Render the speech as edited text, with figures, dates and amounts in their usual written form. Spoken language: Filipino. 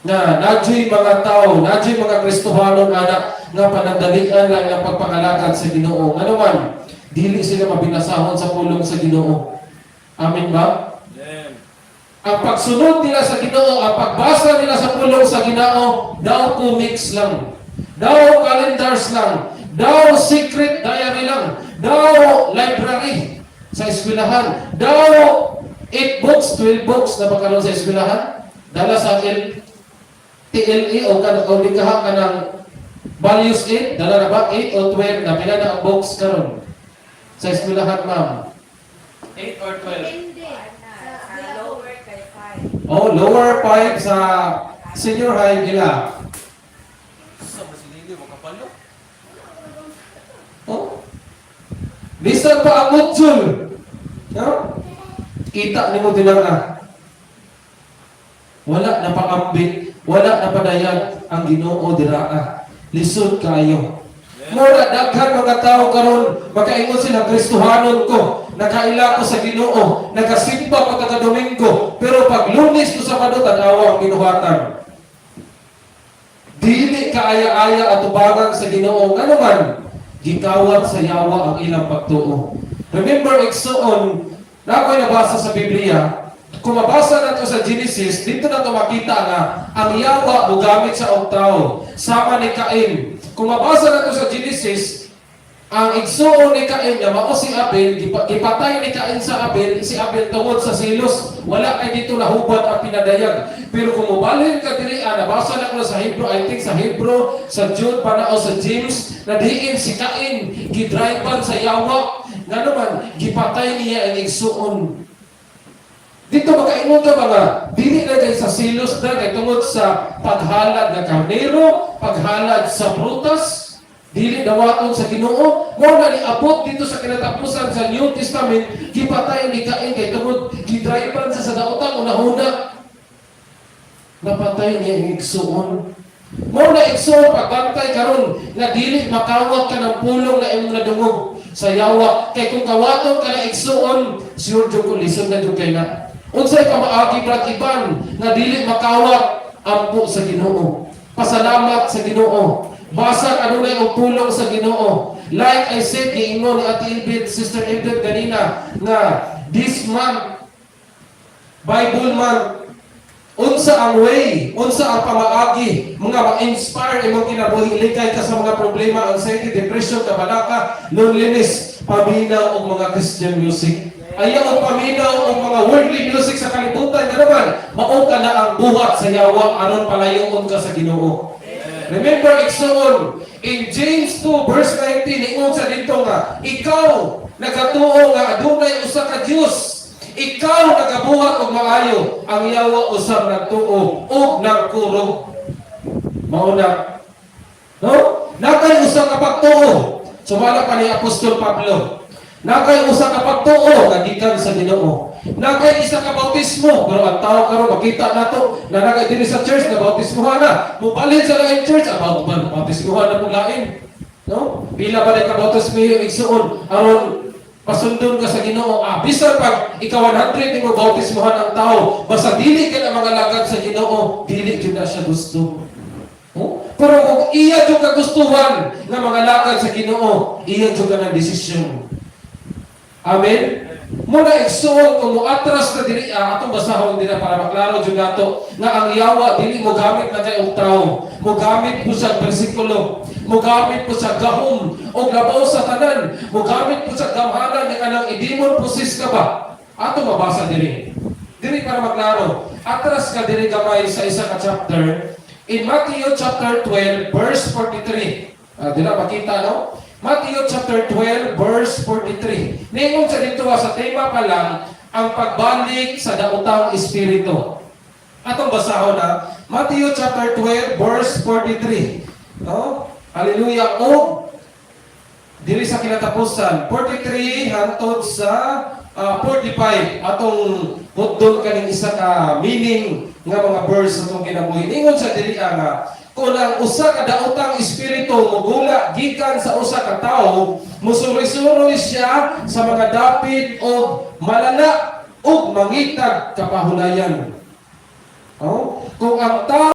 na nadyo'y mga tao, nadyo'y mga Kristohano nga panandalian lang ng pagpangalakad sa Ginoo. Ano man, dili sila mabinasahon sa pulong sa Ginoo. Amen ba? Amen. Ang pagsunod nila sa Ginoo, ang pagbasa nila sa pulong sa Ginoo, daw comics lang, daw calendars lang, daw secret diary lang, daw library sa eskwelahan, daw 8 books, 12 books na pagkaroon sa eskwelahan, dala sa TLE o di kaha ka ng values 8, dala na ba 8 o 12 na pila na ang books karon sa eskwelahan, ma'am? 8 or 12? Hindi. Sa lower kay 5. Oh, lower 5 sa senior high nila. Sa masilili mo kapalo? Oh. Bisan pa ang mutsul. No? Kita ni mo dinara. Wala na pakambit, wala na padayag ang Ginoo diraa. Lisod kayo. Mura daghan mga tao karon makaingon sila Kristohanon ko, nakaila ko sa Ginoo, nagasimba ko kada Domingo, pero pag Lunes ko sa Sabado tanawa ang ginuhatan. Dili kaaya-aya at tubangan sa Ginoo ngano man gikawat sa yawa ang ilang pagtuo. Remember igsoon na ako'y nabasa sa Biblia, kung mabasa nato sa Genesis, dito na ito makita nga ang yawa mugamit sa tao, sama ni Cain. Kung mabasa nato sa Genesis, ang igsuon ni Cain nga mao si Abel, gipatay ni Cain sa Abel, si Abel tungod sa silos, wala kay dito nahubad ang pinadayag. Pero kung mubalhin ka diri, nabasa na ko sa Hebrew, I think sa Hebrew, sa Jude, panao sa James, na diin si Cain, gidrivean sa yawa, nga naman, gipatay niya ang igsuon. Dito makaingon ka mga, dili na dahil sa silos na, kay tungod sa paghalad na karnero, paghalad sa prutas, dili dawaton sa Ginoo, mo na niabot dito sa kinatapusan sa New Testament, gipatay ni Cain, kay tungod, gidrivean sa daotang unahuna, napatay niya ang igsuon. Mo na igsuon, pagbantay karon na dili makawat ka ng pulong na imong nadungog sa yawa. Kay kung kawaton ka na igsuon, sure jud ko listen na jud kay na. Unsay ka maagi brad iban na dili makawat ampo sa Ginoo. Pasalamat sa Ginoo. Basag adunay og pulong sa Ginoo. Like I said, giingon ni Ate Ilbit, Sister Ilbit kanina nga this month Bible month, unsa ang way, unsa ang pamaagi, mga ma-inspire imong kinabuhi, ilikay ka sa mga problema, anxiety, depression, kabalaka, loneliness, paminaw og mga Christian music. Ayaw ang paminaw og mga worldly music sa kalibutan, nga naman, mao ka na ang buhat sa yawa, aron palayoon ka sa Ginoo. Remember, igsoon, in James 2 verse 19, ingon sa dito nga, ikaw, nagatuo nga, adunay usa ka Dios, ikaw nagabuhat og maayo, ang yawa usab nagtuo og nagkuro. Mao na. No? Nakay usa ka pagtuo. Sumala pa ni Apostol Pablo. Nakay usa ka pagtuo nga gikan sa Ginoo. Nakay isa ka bautismo, pero ang tao karon makita nato na nakay diri sa church na bautismohan na. Mubalhin sa lain church about man bautismohan na pug lain. No? Pila ba ka bautismo igsuon aron pasundon ka sa Ginoo. Bisan pag ikaw 100 mo bautismohan ang tao, basta dili ka na mga lagad sa Ginoo, dili jud na siya gusto. Pero kung iya jud ka gustuhan nga mga lagad sa Ginoo, iya jud ka ng desisyon. Amen. Muna igsuon kung muatras na diri atong basahon din para maklaro jud nato nga ang yawa dili mo gamit na kay og tawo. Mo gamit po sa bersikulo, mo gamit po sa gahom o labaw sa tanan, mo gamit po sa gamhanan ng anang idimon pusis ka ba? Ato mabasa diri. Diri para maklaro. Atras ka diri gamay sa isa ka chapter in Matthew chapter 12 verse 43. Dila makita no? Matthew chapter 12 verse 43. Ningon sa dito sa tema pa lang ang pagbalik sa daotang espiritu. Atong basahon na Matthew chapter 12 verse 43. No? Hallelujah. O dili sa kinatapusan 43 hangtod sa 45 atong putdon kaning isa ka meaning nga mga verse atong kinabuhi. Ningon sa dili nga kung ang usa ka daotang espiritu mugula gikan sa usa ka tawo, musuri-suroy siya sa mga dapit o malala o mangitag kapahulayan. Kung ang tao